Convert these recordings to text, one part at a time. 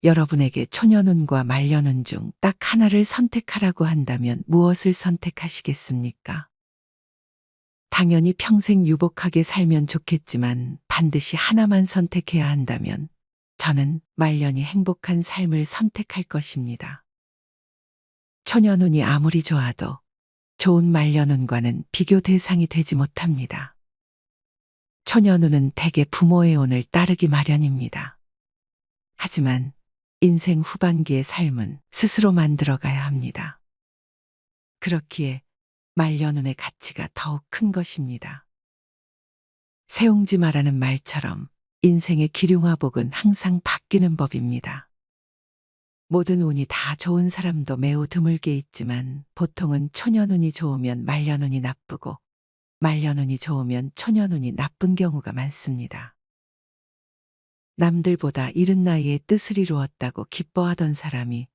여러분에게 초년운과 말년운 중 딱 하나를 선택하라고 한다면 무엇을 선택하시겠습니까? 당연히 평생 유복하게 살면 좋겠지만 반드시 하나만 선택해야 한다면 저는 말년이 행복한 삶을 선택할 것입니다. 초년운이 아무리 좋아도 좋은 말년운과는 비교 대상이 되지 못합니다. 초년운은 대개 부모의 운을 따르기 마련입니다. 하지만 인생 후반기의 삶은 스스로 만들어가야 합니다. 그렇기에 말년운의 가치가 더욱 큰 것입니다. 세옹지마라는 말처럼 인생의 기륭화복은 항상 바뀌는 법입니다. 모든 운이 다 좋은 사람도 매우 드물게 있지만 보통은 초년운이 좋으면 말년운이 나쁘고 말년운이 좋으면 초년운이 나쁜 경우가 많습니다. 남들보다 이른 나이에 뜻을 이루었다고 기뻐하던 사람이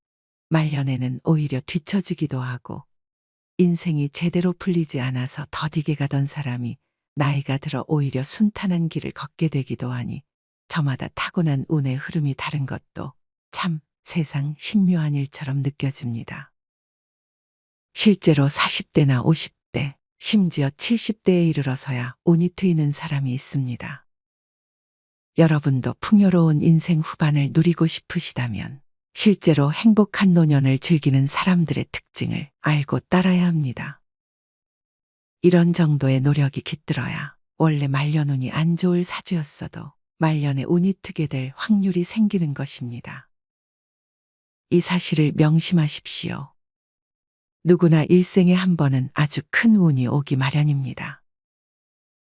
말년에는 오히려 뒤처지기도 하고 인생이 제대로 풀리지 않아서 더디게 가던 사람이 나이가 들어 오히려 순탄한 길을 걷게 되기도 하니 저마다 타고난 운의 흐름이 다른 것도 참 세상 신묘한 일처럼 느껴집니다. 실제로 40대나 50대, 심지어 70대에 이르러서야 운이 트이는 사람이 있습니다. 여러분도 풍요로운 인생 후반을 누리고 싶으시다면 실제로 행복한 노년을 즐기는 사람들의 특징을 알고 따라야 합니다. 이런 정도의 노력이 깃들어야 원래 말년운이 안 좋을 사주였어도 말년에 운이 트게 될 확률이 생기는 것입니다. 이 사실을 명심하십시오. 누구나 일생에 한 번은 아주 큰 운이 오기 마련입니다.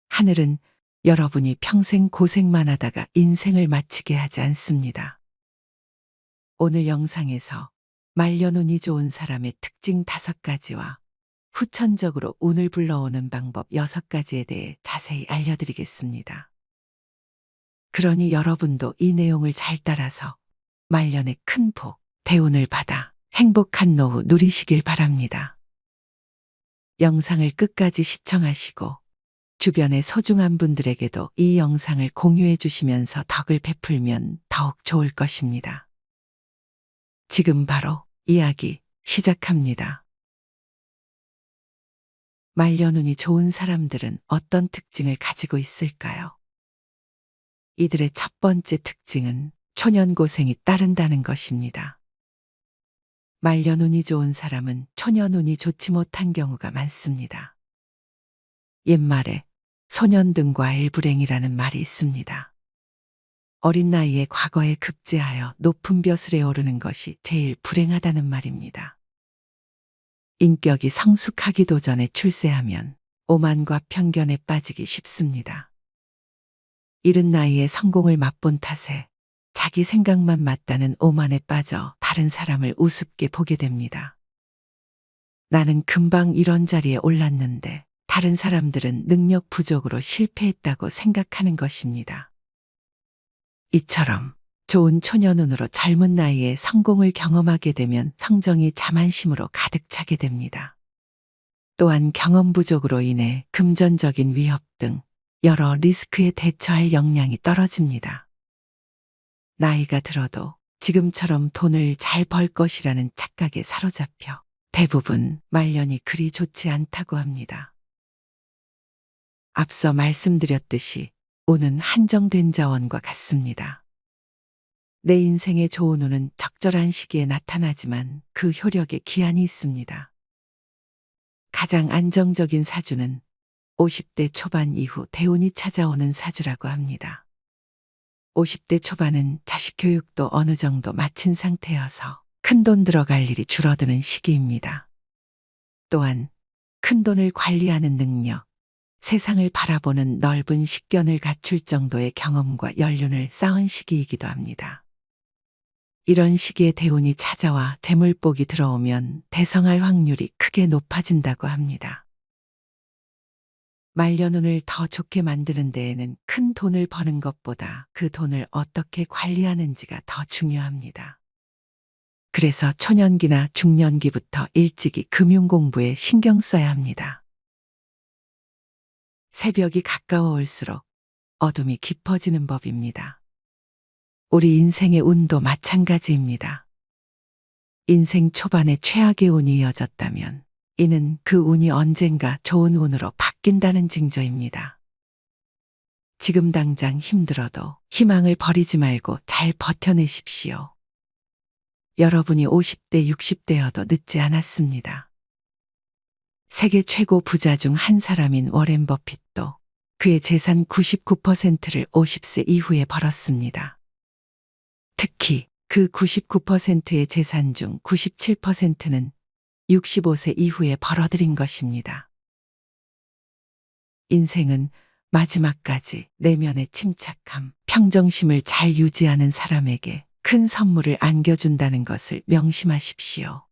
하늘은 여러분이 평생 고생만 하다가 인생을 마치게 하지 않습니다. 오늘 영상에서 말년운이 좋은 사람의 특징 5가지와 후천적으로 운을 불러오는 방법 6가지에 대해 자세히 알려드리겠습니다. 그러니 여러분도 이 내용을 잘 따라서 말년에 큰 복, 대운을 받아 행복한 노후 누리시길 바랍니다. 영상을 끝까지 시청하시고 주변의 소중한 분들에게도 이 영상을 공유해 주시면서 덕을 베풀면 더욱 좋을 것입니다. 지금 바로 이야기 시작합니다. 말년운이 좋은 사람들은 어떤 특징을 가지고 있을까요? 이들의 첫 번째 특징은 초년고생이 따른다는 것입니다. 말년운이 좋은 사람은 초년운이 좋지 못한 경우가 많습니다. 옛말에 소년등과 일불행이라는 말이 있습니다. 어린 나이에 과거에 급제하여 높은 벼슬에 오르는 것이 제일 불행하다는 말입니다. 인격이 성숙하기도 전에 출세하면 오만과 편견에 빠지기 쉽습니다. 이른 나이에 성공을 맛본 탓에 자기 생각만 맞다는 오만에 빠져 다른 사람을 우습게 보게 됩니다. 나는 금방 이런 자리에 올랐는데 다른 사람들은 능력 부족으로 실패했다고 생각하는 것입니다. 이처럼 좋은 초년운으로 젊은 나이에 성공을 경험하게 되면 성정이 자만심으로 가득 차게 됩니다. 또한 경험 부족으로 인해 금전적인 위협 등 여러 리스크에 대처할 역량이 떨어집니다. 나이가 들어도 지금처럼 돈을 잘 벌 것이라는 착각에 사로잡혀 대부분 말년이 그리 좋지 않다고 합니다. 앞서 말씀드렸듯이 운은 한정된 자원과 같습니다. 내 인생의 좋은 운은 적절한 시기에 나타나지만 그 효력에 기한이 있습니다. 가장 안정적인 사주는 50대 초반 이후 대운이 찾아오는 사주라고 합니다. 50대 초반은 자식 교육도 어느 정도 마친 상태여서 큰돈 들어갈 일이 줄어드는 시기입니다. 또한 큰돈을 관리하는 능력, 세상을 바라보는 넓은 식견을 갖출 정도의 경험과 연륜을 쌓은 시기이기도 합니다. 이런 시기에 대운이 찾아와 재물복이 들어오면 대성할 확률이 크게 높아진다고 합니다. 말년운을 더 좋게 만드는 데에는 큰 돈을 버는 것보다 그 돈을 어떻게 관리하는지가 더 중요합니다. 그래서 초년기나 중년기부터 일찍이 금융 공부에 신경 써야 합니다. 새벽이 가까워올수록 어둠이 깊어지는 법입니다. 우리 인생의 운도 마찬가지입니다. 인생 초반에 최악의 운이 이어졌다면 이는 그 운이 언젠가 좋은 운으로 바뀐다는 징조입니다. 지금 당장 힘들어도 희망을 버리지 말고 잘 버텨내십시오. 여러분이 50대, 60대여도 늦지 않았습니다. 세계 최고 부자 중 한 사람인 워렌 버핏도 그의 재산 99%를 50세 이후에 벌었습니다. 특히 그 99%의 재산 중 97%는 65세 이후에 벌어들인 것입니다. 인생은 마지막까지 내면의 침착함, 평정심을 잘 유지하는 사람에게 큰 선물을 안겨준다는 것을 명심하십시오.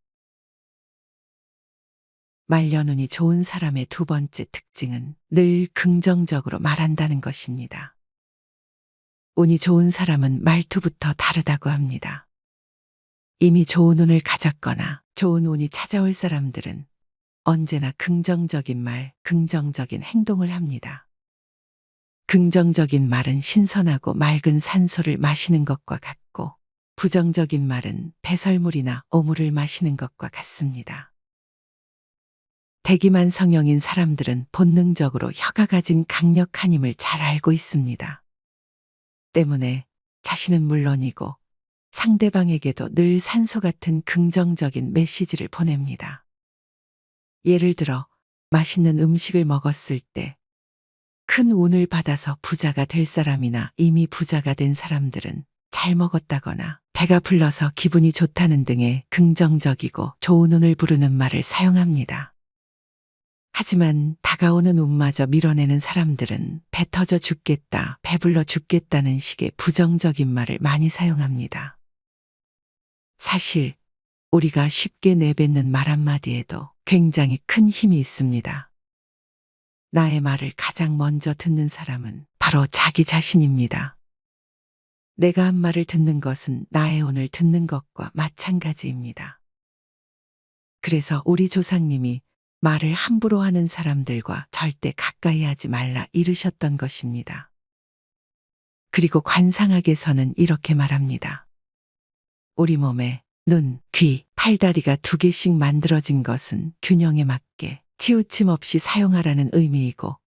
말년운이 좋은 사람의 두 번째 특징은 늘 긍정적으로 말한다는 것입니다. 운이 좋은 사람은 말투부터 다르다고 합니다. 이미 좋은 운을 가졌거나 좋은 운이 찾아올 사람들은 언제나 긍정적인 말, 긍정적인 행동을 합니다. 긍정적인 말은 신선하고 맑은 산소를 마시는 것과 같고, 부정적인 말은 배설물이나 오물을 마시는 것과 같습니다. 대기만 성형인 사람들은 본능적으로 혀가 가진 강력한 힘을 잘 알고 있습니다. 때문에 자신은 물론이고 상대방에게도 늘 산소 같은 긍정적인 메시지를 보냅니다. 예를 들어 맛있는 음식을 먹었을 때 큰 운을 받아서 부자가 될 사람이나 이미 부자가 된 사람들은 잘 먹었다거나 배가 불러서 기분이 좋다는 등의 긍정적이고 좋은 운을 부르는 말을 사용합니다. 하지만 다가오는 운마저 밀어내는 사람들은 배 터져 죽겠다, 배불러 죽겠다는 식의 부정적인 말을 많이 사용합니다. 사실 우리가 쉽게 내뱉는 말 한마디에도 굉장히 큰 힘이 있습니다. 나의 말을 가장 먼저 듣는 사람은 바로 자기 자신입니다. 내가 한 말을 듣는 것은 나의 운을 듣는 것과 마찬가지입니다. 그래서 우리 조상님이 말을 함부로 하는 사람들과 절대 가까이 하지 말라 이르셨던 것입니다. 그리고 관상학에서는 이렇게 말합니다. 우리 몸에 눈, 귀, 팔다리가 2개씩 만들어진 것은 균형에 맞게 치우침 없이 사용하라는 의미이고,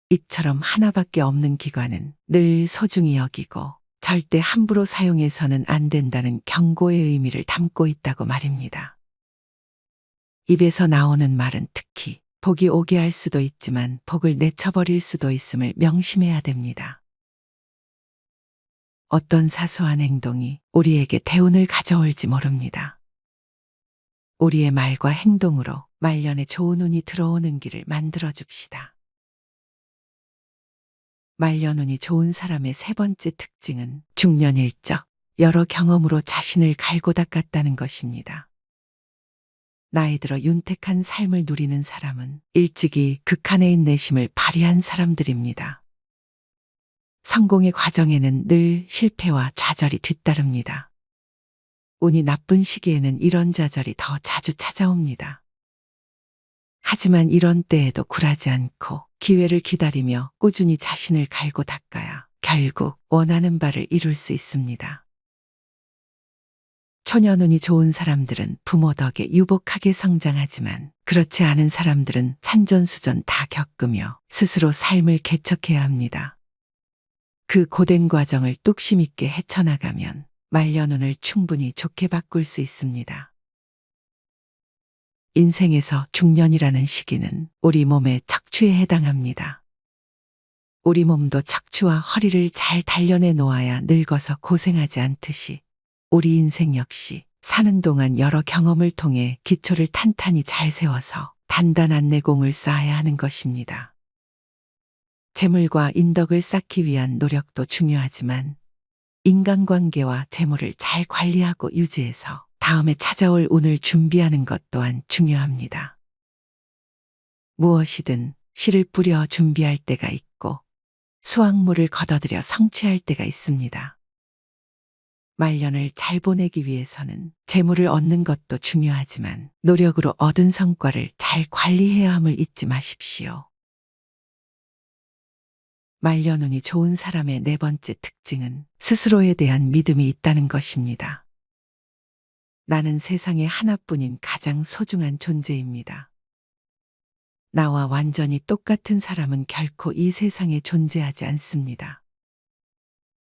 입처럼 하나밖에 없는 기관은 늘 소중히 여기고 절대 함부로 사용해서는 안 된다는 경고의 의미를 담고 있다고 말입니다. 입에서 나오는 말은 특히 복이 오게 할 수도 있지만 복을 내쳐버릴 수도 있음을 명심해야 됩니다. 어떤 사소한 행동이 우리에게 대운을 가져올지 모릅니다. 우리의 말과 행동으로 말년에 좋은 운이 들어오는 길을 만들어 줍시다. 말년운이 좋은 사람의 세 번째 특징은 중년일적 여러 경험으로 자신을 갈고 닦았다는 것입니다. 나이 들어 윤택한 삶을 누리는 사람은 일찍이 극한의 인내심을 발휘한 사람들입니다. 성공의 과정에는 늘 실패와 좌절이 뒤따릅니다. 운이 나쁜 시기에는 이런 좌절이 더 자주 찾아옵니다. 하지만 이런 때에도 굴하지 않고 기회를 기다리며 꾸준히 자신을 갈고 닦아야 결국 원하는 바를 이룰 수 있습니다. 초년운이 좋은 사람들은 부모 덕에 유복하게 성장하지만 그렇지 않은 사람들은 산전수전 다 겪으며 스스로 삶을 개척해야 합니다. 그 고된 과정을 뚝심 있게 헤쳐나가면 말년운을 충분히 좋게 바꿀 수 있습니다. 인생에서 중년이라는 시기는 우리 몸의 척추에 해당합니다. 우리 몸도 척추와 허리를 잘 단련해 놓아야 늙어서 고생하지 않듯이 우리 인생 역시 사는 동안 여러 경험을 통해 기초를 탄탄히 잘 세워서 단단한 내공을 쌓아야 하는 것입니다. 재물과 인덕을 쌓기 위한 노력도 중요하지만 인간관계와 재물을 잘 관리하고 유지해서 다음에 찾아올 운을 준비하는 것 또한 중요합니다. 무엇이든 씨를 뿌려 준비할 때가 있고 수확물을 거둬들여 성취할 때가 있습니다. 말년을 잘 보내기 위해서는 재물을 얻는 것도 중요하지만 노력으로 얻은 성과를 잘 관리해야 함을 잊지 마십시오. 말려눈이 좋은 사람의 네 번째 특징은 스스로에 대한 믿음이 있다는 것입니다. 나는 세상에 하나뿐인 가장 소중한 존재입니다. 나와 완전히 똑같은 사람은 결코 이 세상에 존재하지 않습니다.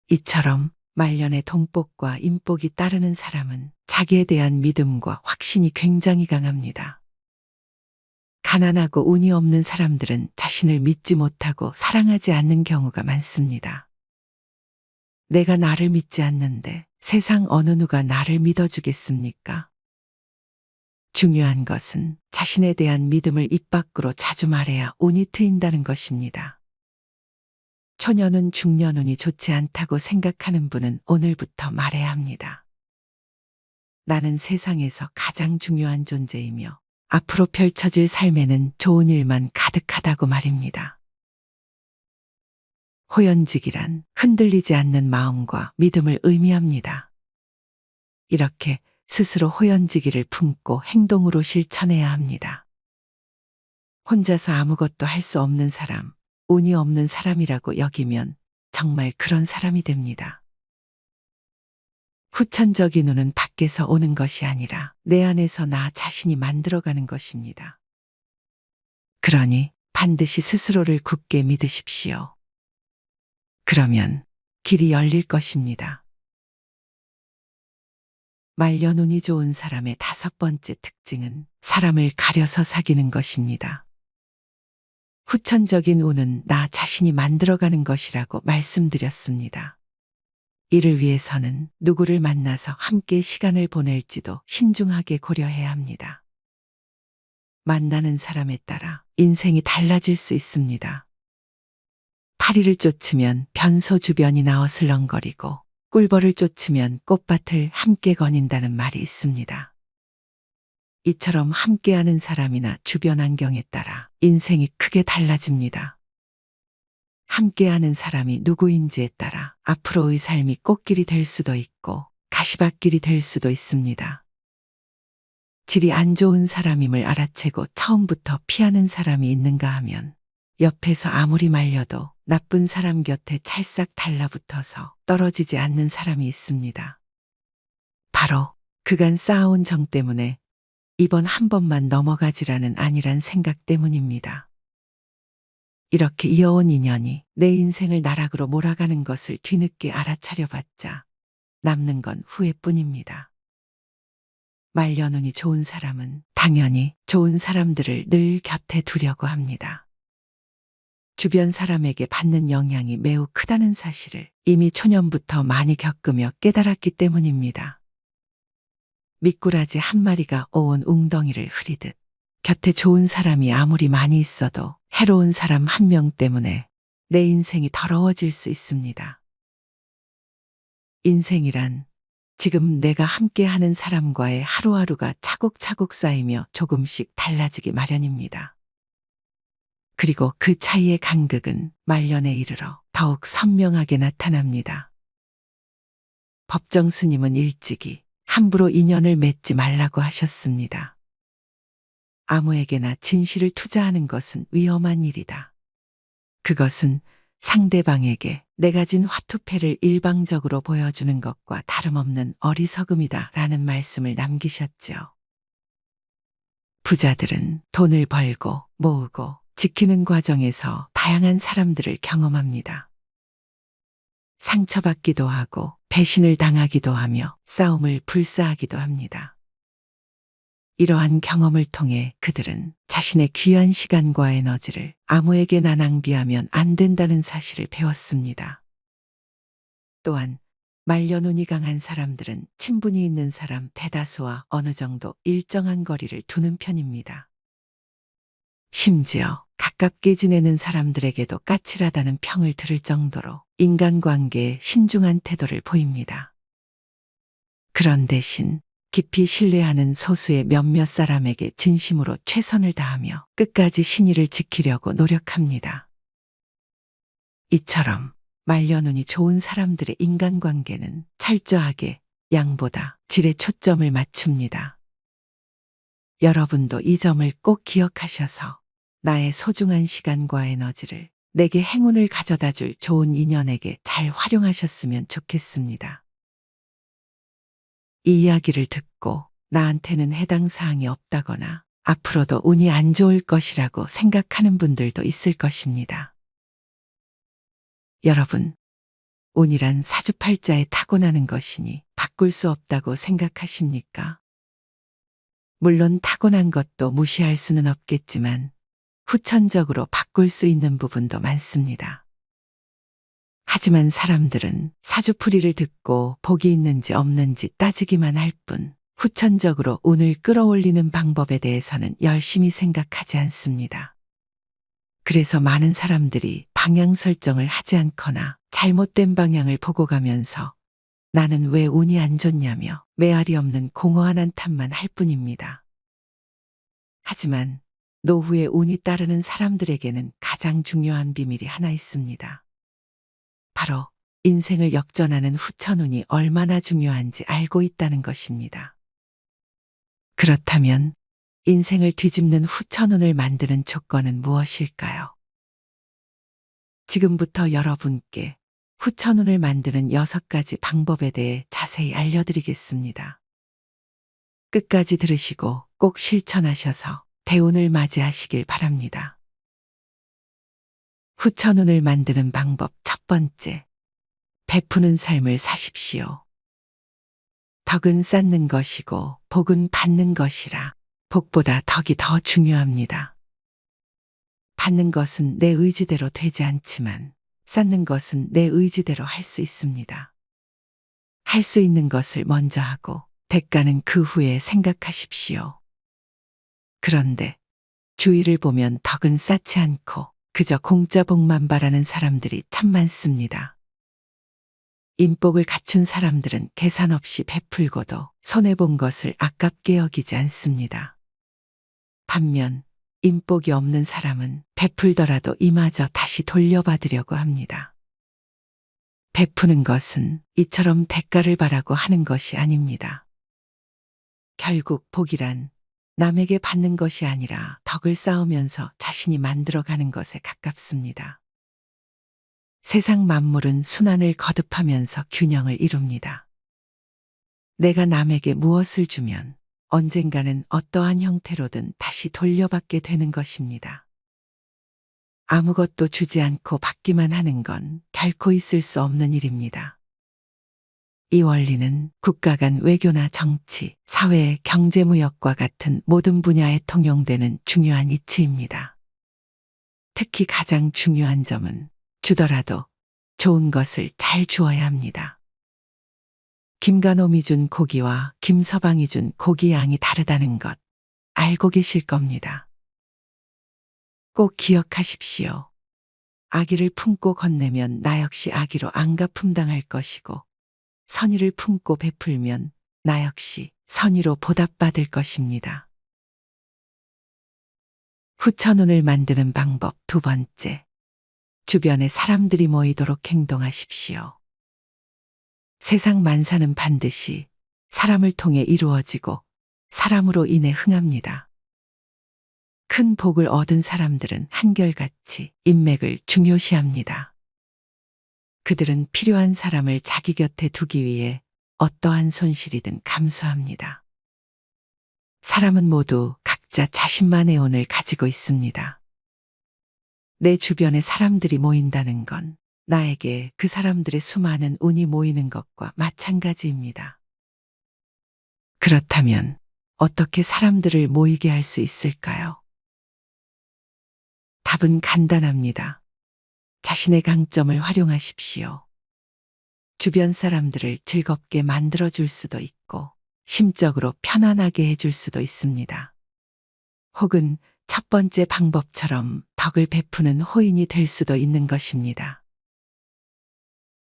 이처럼 말년의 동복과 인복이 따르는 사람은 자기에 대한 믿음과 확신이 굉장히 강합니다. 가난하고 운이 없는 사람들은 자신을 믿지 못하고 사랑하지 않는 경우가 많습니다. 내가 나를 믿지 않는데 세상 어느 누가 나를 믿어주겠습니까? 중요한 것은 자신에 대한 믿음을 입 밖으로 자주 말해야 운이 트인다는 것입니다. 초년운 중년운이 좋지 않다고 생각하는 분은 오늘부터 말해야 합니다. 나는 세상에서 가장 중요한 존재이며 앞으로 펼쳐질 삶에는 좋은 일만 가득하다고 말입니다. 호연직이란 흔들리지 않는 마음과 믿음을 의미합니다. 이렇게 스스로 호연지기를 품고 행동으로 실천해야 합니다. 혼자서 아무것도 할 수 없는 사람, 운이 없는 사람이라고 여기면 정말 그런 사람이 됩니다. 후천적인 운은 밖에서 오는 것이 아니라 내 안에서 나 자신이 만들어가는 것입니다. 그러니 반드시 스스로를 굳게 믿으십시오. 그러면 길이 열릴 것입니다. 말년 운이 좋은 사람의 다섯 번째 특징은 사람을 가려서 사귀는 것입니다. 후천적인 운은 나 자신이 만들어가는 것이라고 말씀드렸습니다. 이를 위해서는 누구를 만나서 함께 시간을 보낼지도 신중하게 고려해야 합니다. 만나는 사람에 따라 인생이 달라질 수 있습니다. 파리를 쫓으면 변소 주변이나 어슬렁거리고 꿀벌을 쫓으면 꽃밭을 함께 거닌다는 말이 있습니다. 이처럼 함께하는 사람이나 주변 환경에 따라 인생이 크게 달라집니다. 함께하는 사람이 누구인지에 따라 앞으로의 삶이 꽃길이 될 수도 있고 가시밭길이 될 수도 있습니다. 질이 안 좋은 사람임을 알아채고 처음부터 피하는 사람이 있는가 하면 옆에서 아무리 말려도 나쁜 사람 곁에 찰싹 달라붙어서 떨어지지 않는 사람이 있습니다. 바로 그간 쌓아온 정 때문에 이번 한 번만 넘어가지라는 안일한 생각 때문입니다. 이렇게 이어온 인연이 내 인생을 나락으로 몰아가는 것을 뒤늦게 알아차려봤자 남는 건 후회뿐입니다. 말년운이 좋은 사람은 당연히 좋은 사람들을 늘 곁에 두려고 합니다. 주변 사람에게 받는 영향이 매우 크다는 사실을 이미 초년부터 많이 겪으며 깨달았기 때문입니다. 미꾸라지 한 마리가 오온 웅덩이를 흐리듯 곁에 좋은 사람이 아무리 많이 있어도 해로운 사람 한 명 때문에 내 인생이 더러워질 수 있습니다. 인생이란 지금 내가 함께하는 사람과의 하루하루가 차곡차곡 쌓이며 조금씩 달라지기 마련입니다. 그리고 그 차이의 간극은 말년에 이르러 더욱 선명하게 나타납니다. 법정 스님은 일찍이 함부로 인연을 맺지 말라고 하셨습니다. 아무에게나 진실을 투자하는 것은 위험한 일이다. 그것은 상대방에게 내가 진 화투패를 일방적으로 보여주는 것과 다름없는 어리석음이다 라는 말씀을 남기셨죠. 부자들은 돈을 벌고 모으고 지키는 과정에서 다양한 사람들을 경험합니다. 상처받기도 하고 배신을 당하기도 하며 싸움을 불사하기도 합니다. 이러한 경험을 통해 그들은 자신의 귀한 시간과 에너지를 아무에게나 낭비하면 안 된다는 사실을 배웠습니다. 또한 말년운이 강한 사람들은 친분이 있는 사람 대다수와 어느 정도 일정한 거리를 두는 편입니다. 심지어 가깝게 지내는 사람들에게도 까칠하다는 평을 들을 정도로 인간관계에 신중한 태도를 보입니다. 그런 대신 깊이 신뢰하는 소수의 몇몇 사람에게 진심으로 최선을 다하며 끝까지 신의를 지키려고 노력합니다. 이처럼 말년운이 좋은 사람들의 인간관계는 철저하게 양보다 질에 초점을 맞춥니다. 여러분도 이 점을 꼭 기억하셔서 나의 소중한 시간과 에너지를 내게 행운을 가져다 줄 좋은 인연에게 잘 활용하셨으면 좋겠습니다. 이 이야기를 듣고 나한테는 해당 사항이 없다거나 앞으로도 운이 안 좋을 것이라고 생각하는 분들도 있을 것입니다. 여러분, 운이란 사주팔자에 타고나는 것이니 바꿀 수 없다고 생각하십니까? 물론 타고난 것도 무시할 수는 없겠지만 후천적으로 바꿀 수 있는 부분도 많습니다. 하지만 사람들은 사주풀이를 듣고 복이 있는지 없는지 따지기만 할 뿐 후천적으로 운을 끌어올리는 방법에 대해서는 열심히 생각하지 않습니다. 그래서 많은 사람들이 방향 설정을 하지 않거나 잘못된 방향을 보고 가면서 나는 왜 운이 안 좋냐며 메아리 없는 공허한 한탄만 할 뿐입니다. 하지만 노후에 운이 따르는 사람들에게는 가장 중요한 비밀이 하나 있습니다. 바로 인생을 역전하는 후천운이 얼마나 중요한지 알고 있다는 것입니다. 그렇다면 인생을 뒤집는 후천운을 만드는 조건은 무엇일까요? 지금부터 여러분께 후천운을 만드는 6가지 방법에 대해 자세히 알려드리겠습니다. 끝까지 들으시고 꼭 실천하셔서 대운을 맞이하시길 바랍니다. 후천운을 만드는 방법 첫 번째, 베푸는 삶을 사십시오. 덕은 쌓는 것이고 복은 받는 것이라 복보다 덕이 더 중요합니다. 받는 것은 내 의지대로 되지 않지만 쌓는 것은 내 의지대로 할 수 있습니다. 할 수 있는 것을 먼저 하고 대가는 그 후에 생각하십시오. 그런데 주위를 보면 덕은 쌓지 않고 그저 공짜 복만 바라는 사람들이 참 많습니다. 인복을 갖춘 사람들은 계산 없이 베풀고도 손해본 것을 아깝게 여기지 않습니다. 반면 인복이 없는 사람은 베풀더라도 이마저 다시 돌려받으려고 합니다. 베푸는 것은 이처럼 대가를 바라고 하는 것이 아닙니다. 결국 복이란 남에게 받는 것이 아니라 덕을 쌓으면서 자신이 만들어가는 것에 가깝습니다. 세상 만물은 순환을 거듭하면서 균형을 이룹니다. 내가 남에게 무엇을 주면 언젠가는 어떠한 형태로든 다시 돌려받게 되는 것입니다. 아무것도 주지 않고 받기만 하는 건 결코 있을 수 없는 일입니다. 이 원리는 국가 간 외교나 정치, 사회, 경제, 무역과 같은 모든 분야에 통용되는 중요한 이치입니다. 특히 가장 중요한 점은 주더라도 좋은 것을 잘 주어야 합니다. 김간홈이 준 고기와 김서방이 준 고기 양이 다르다는 것 알고 계실 겁니다. 꼭 기억하십시오. 아기를 품고 건네면 나 역시 아기로 안갚음당할 것이고 선의를 품고 베풀면 나 역시 선의로 보답받을 것입니다. 후천운을 만드는 방법 두 번째, 주변에 사람들이 모이도록 행동하십시오. 세상 만사는 반드시 사람을 통해 이루어지고 사람으로 인해 흥합니다. 큰 복을 얻은 사람들은 한결같이 인맥을 중요시합니다. 그들은 필요한 사람을 자기 곁에 두기 위해 어떠한 손실이든 감수합니다. 사람은 모두 각자 자신만의 운을 가지고 있습니다. 내 주변에 사람들이 모인다는 건 나에게 그 사람들의 수많은 운이 모이는 것과 마찬가지입니다. 그렇다면 어떻게 사람들을 모이게 할 수 있을까요? 답은 간단합니다. 자신의 강점을 활용하십시오. 주변 사람들을 즐겁게 만들어줄 수도 있고 심적으로 편안하게 해줄 수도 있습니다. 혹은 첫 번째 방법처럼 덕을 베푸는 호인이 될 수도 있는 것입니다.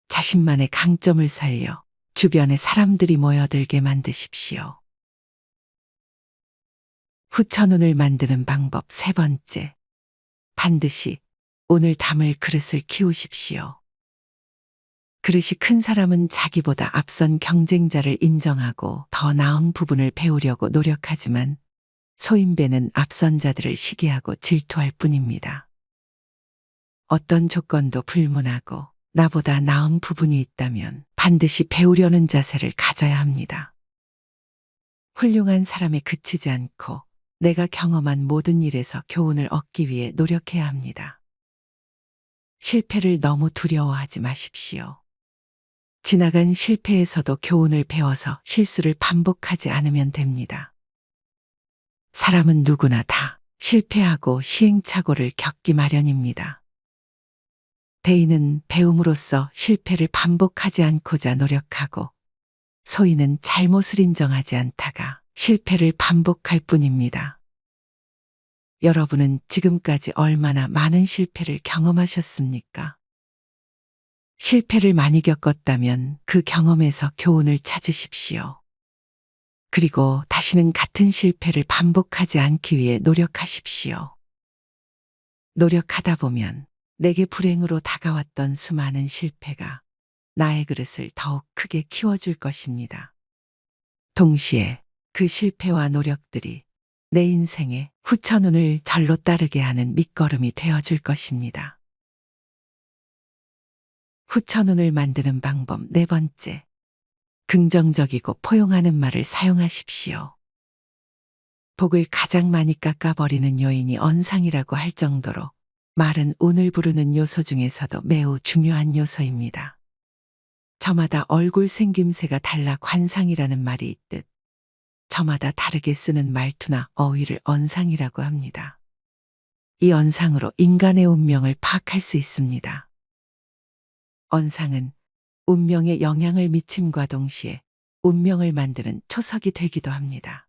자신만의 강점을 살려 주변에 사람들이 모여들게 만드십시오. 후천운을 만드는 방법 세 번째, 반드시 운을 담을 그릇을 키우십시오. 그릇이 큰 사람은 자기보다 앞선 경쟁자를 인정하고 더 나은 부분을 배우려고 노력하지만 소인배는 앞선 자들을 시기하고 질투할 뿐입니다. 어떤 조건도 불문하고 나보다 나은 부분이 있다면 반드시 배우려는 자세를 가져야 합니다. 훌륭한 사람에 그치지 않고 내가 경험한 모든 일에서 교훈을 얻기 위해 노력해야 합니다. 실패를 너무 두려워하지 마십시오. 지나간 실패에서도 교훈을 배워서 실수를 반복하지 않으면 됩니다. 사람은 누구나 다 실패하고 시행착오를 겪기 마련입니다. 대인은 배움으로써 실패를 반복하지 않고자 노력하고 소인은 잘못을 인정하지 않다가 실패를 반복할 뿐입니다. 여러분은 지금까지 얼마나 많은 실패를 경험하셨습니까? 실패를 많이 겪었다면 그 경험에서 교훈을 찾으십시오. 그리고 다시는 같은 실패를 반복하지 않기 위해 노력하십시오. 노력하다 보면 내게 불행으로 다가왔던 수많은 실패가 나의 그릇을 더욱 크게 키워줄 것입니다. 동시에 그 실패와 노력들이 내 인생의 후천운을 절로 따르게 하는 밑거름이 되어줄 것입니다. 후천운을 만드는 방법 네 번째. 긍정적이고 포용하는 말을 사용하십시오. 복을 가장 많이 깎아버리는 요인이 언상이라고 할 정도로 말은 운을 부르는 요소 중에서도 매우 중요한 요소입니다. 저마다 얼굴 생김새가 달라 관상이라는 말이 있듯 저마다 다르게 쓰는 말투나 어휘를 언상이라고 합니다. 이 언상으로 인간의 운명을 파악할 수 있습니다. 언상은 운명에 영향을 미침과 동시에 운명을 만드는 초석이 되기도 합니다.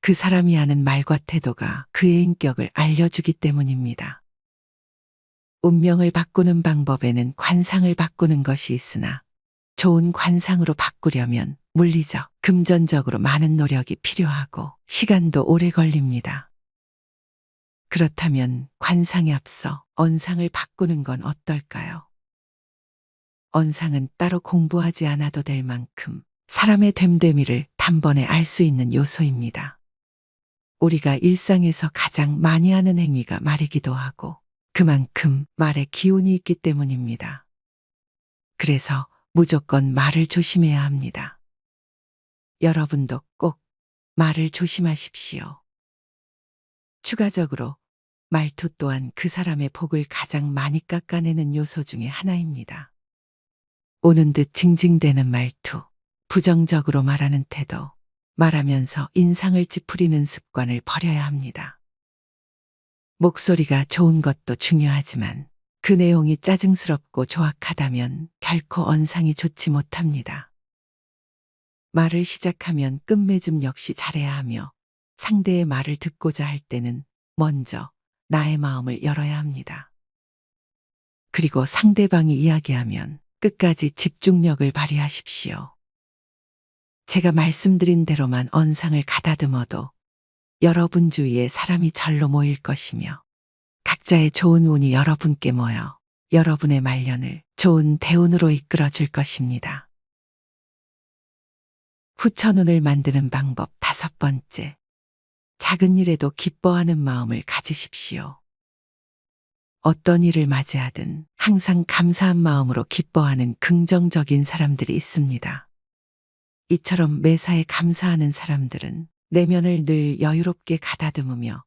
그 사람이 하는 말과 태도가 그의 인격을 알려주기 때문입니다. 운명을 바꾸는 방법에는 관상을 바꾸는 것이 있으나 좋은 관상으로 바꾸려면 물리적, 금전적으로 많은 노력이 필요하고 시간도 오래 걸립니다. 그렇다면 관상에 앞서 언상을 바꾸는 건 어떨까요? 언상은 따로 공부하지 않아도 될 만큼 사람의 됨됨이를 단번에 알 수 있는 요소입니다. 우리가 일상에서 가장 많이 하는 행위가 말이기도 하고 그만큼 말에 기운이 있기 때문입니다. 그래서 무조건 말을 조심해야 합니다. 여러분도 꼭 말을 조심하십시오. 추가적으로 말투 또한 그 사람의 복을 가장 많이 깎아내는 요소 중에 하나입니다. 오는 듯 징징대는 말투, 부정적으로 말하는 태도, 말하면서 인상을 찌푸리는 습관을 버려야 합니다. 목소리가 좋은 것도 중요하지만 그 내용이 짜증스럽고 조악하다면 결코 언상이 좋지 못합니다. 말을 시작하면 끝맺음 역시 잘해야 하며 상대의 말을 듣고자 할 때는 먼저 나의 마음을 열어야 합니다. 그리고 상대방이 이야기하면 끝까지 집중력을 발휘하십시오. 제가 말씀드린 대로만 언상을 가다듬어도 여러분 주위에 사람이 절로 모일 것이며 각자의 좋은 운이 여러분께 모여 여러분의 말년을 좋은 대운으로 이끌어 줄 것입니다. 후천운을 만드는 방법 다섯 번째. 작은 일에도 기뻐하는 마음을 가지십시오. 어떤 일을 맞이하든 항상 감사한 마음으로 기뻐하는 긍정적인 사람들이 있습니다. 이처럼 매사에 감사하는 사람들은 내면을 늘 여유롭게 가다듬으며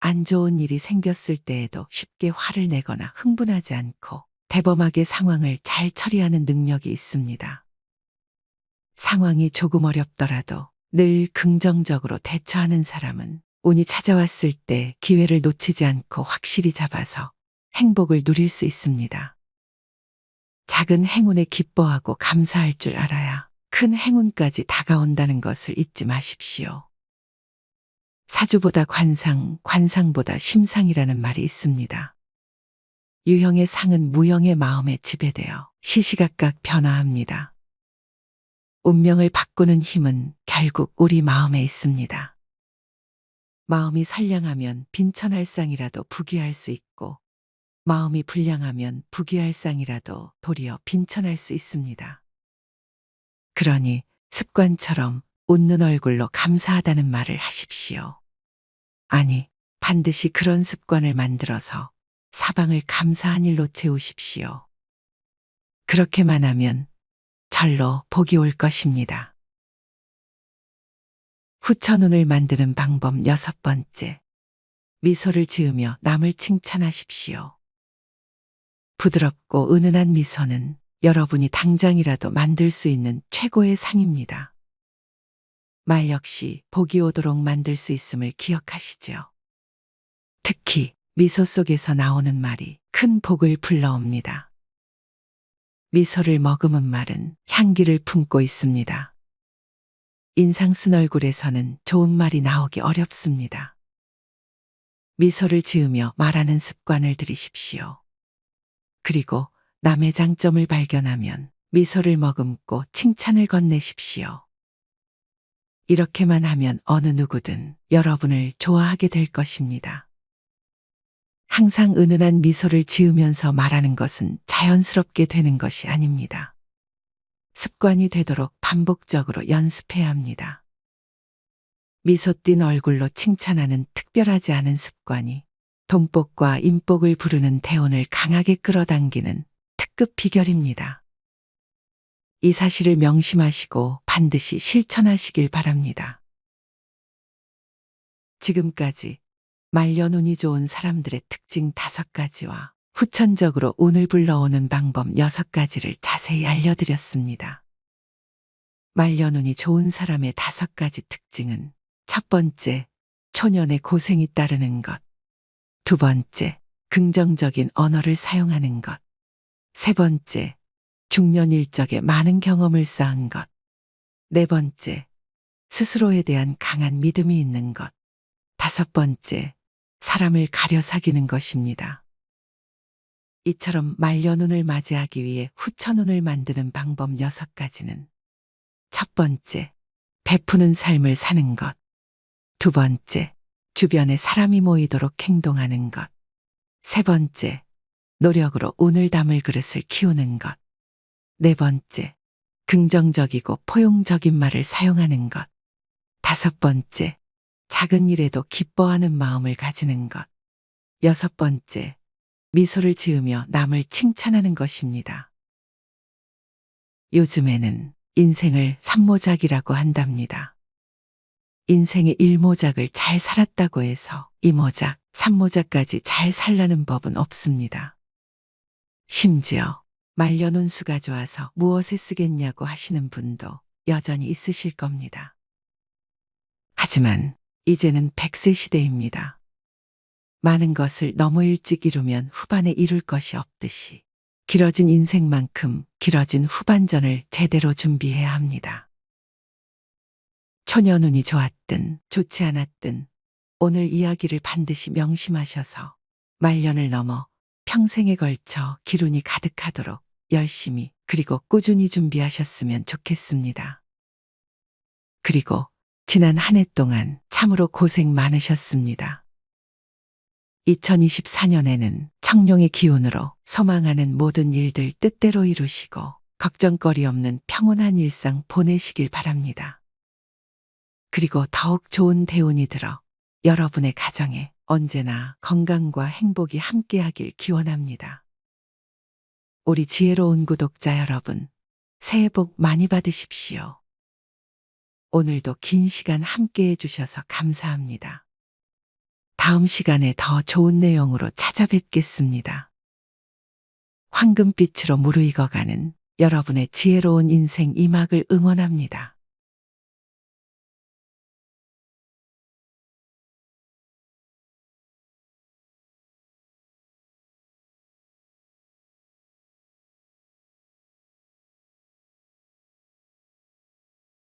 안 좋은 일이 생겼을 때에도 쉽게 화를 내거나 흥분하지 않고 대범하게 상황을 잘 처리하는 능력이 있습니다. 상황이 조금 어렵더라도 늘 긍정적으로 대처하는 사람은 운이 찾아왔을 때 기회를 놓치지 않고 확실히 잡아서 행복을 누릴 수 있습니다. 작은 행운에 기뻐하고 감사할 줄 알아야 큰 행운까지 다가온다는 것을 잊지 마십시오. 사주보다 관상, 관상보다 심상이라는 말이 있습니다. 유형의 상은 무형의 마음에 지배되어 시시각각 변화합니다. 운명을 바꾸는 힘은 결국 우리 마음에 있습니다. 마음이 선량하면 빈천할상이라도 부귀할 수 있고 마음이 불량하면 부귀할상이라도 도리어 빈천할 수 있습니다. 그러니 습관처럼 웃는 얼굴로 감사하다는 말을 하십시오. 아니, 반드시 그런 습관을 만들어서 사방을 감사한 일로 채우십시오. 그렇게만 하면 절로 복이 올 것입니다. 후천운을 만드는 방법 6번째. 미소를 지으며 남을 칭찬하십시오. 부드럽고 은은한 미소는 여러분이 당장이라도 만들 수 있는 최고의 상입니다. 말 역시 복이 오도록 만들 수 있음을 기억하시죠. 특히 미소 속에서 나오는 말이 큰 복을 불러옵니다. 미소를 머금은 말은 향기를 품고 있습니다. 인상 쓴 얼굴에서는 좋은 말이 나오기 어렵습니다. 미소를 지으며 말하는 습관을 들이십시오. 그리고 남의 장점을 발견하면 미소를 머금고 칭찬을 건네십시오. 이렇게만 하면 어느 누구든 여러분을 좋아하게 될 것입니다. 항상 은은한 미소를 지으면서 말하는 것은 자연스럽게 되는 것이 아닙니다. 습관이 되도록 반복적으로 연습해야 합니다. 미소 띤 얼굴로 칭찬하는 특별하지 않은 습관이 돈복과 인복을 부르는 대운을 강하게 끌어당기는 특급 비결입니다. 이 사실을 명심하시고 반드시 실천하시길 바랍니다. 지금까지 말년운이 좋은 사람들의 특징 5가지와 후천적으로 운을 불러오는 방법 6가지를 자세히 알려드렸습니다. 말년운이 좋은 사람의 5가지 특징은: 첫 번째, 초년의 고생이 따르는 것. 두 번째, 긍정적인 언어를 사용하는 것. 세 번째, 중년 일적에 많은 경험을 쌓은 것. 네 번째, 스스로에 대한 강한 믿음이 있는 것. 다섯 번째, 사람을 가려 사귀는 것입니다. 이처럼 말년운을 맞이하기 위해 후천운을 만드는 방법 6가지는: 첫 번째, 베푸는 삶을 사는 것. 두 번째, 주변에 사람이 모이도록 행동하는 것. 세 번째, 노력으로 운을 담을 그릇을 키우는 것. 네 번째, 긍정적이고 포용적인 말을 사용하는 것. 다섯 번째, 작은 일에도 기뻐하는 마음을 가지는 것. 여섯 번째, 미소를 지으며 남을 칭찬하는 것입니다. 요즘에는 인생을 3모작이라고 한답니다. 인생의 1모작을 잘 살았다고 해서 2모작, 3모작까지 잘 살라는 법은 없습니다. 심지어 말년운 수가 좋아서 무엇에 쓰겠냐고 하시는 분도 여전히 있으실 겁니다. 하지만 이제는 100세 시대입니다. 많은 것을 너무 일찍 이루면 후반에 이룰 것이 없듯이 길어진 인생만큼 길어진 후반전을 제대로 준비해야 합니다. 초년운이 좋았든 좋지 않았든 오늘 이야기를 반드시 명심하셔서 말년을 넘어 평생에 걸쳐 기운이 가득하도록 열심히 그리고 꾸준히 준비하셨으면 좋겠습니다. 그리고 지난 한 해 동안 참으로 고생 많으셨습니다. 2024년에는 청룡의 기운으로 소망하는 모든 일들 뜻대로 이루시고 걱정거리 없는 평온한 일상 보내시길 바랍니다. 그리고 더욱 좋은 대운이 들어 여러분의 가정에 언제나 건강과 행복이 함께하길 기원합니다. 우리 지혜로운 구독자 여러분, 새해 복 많이 받으십시오. 오늘도 긴 시간 함께 해주셔서 감사합니다. 다음 시간에 더 좋은 내용으로 찾아뵙겠습니다. 황금빛으로 무르익어가는 여러분의 지혜로운 인생 이막을 응원합니다.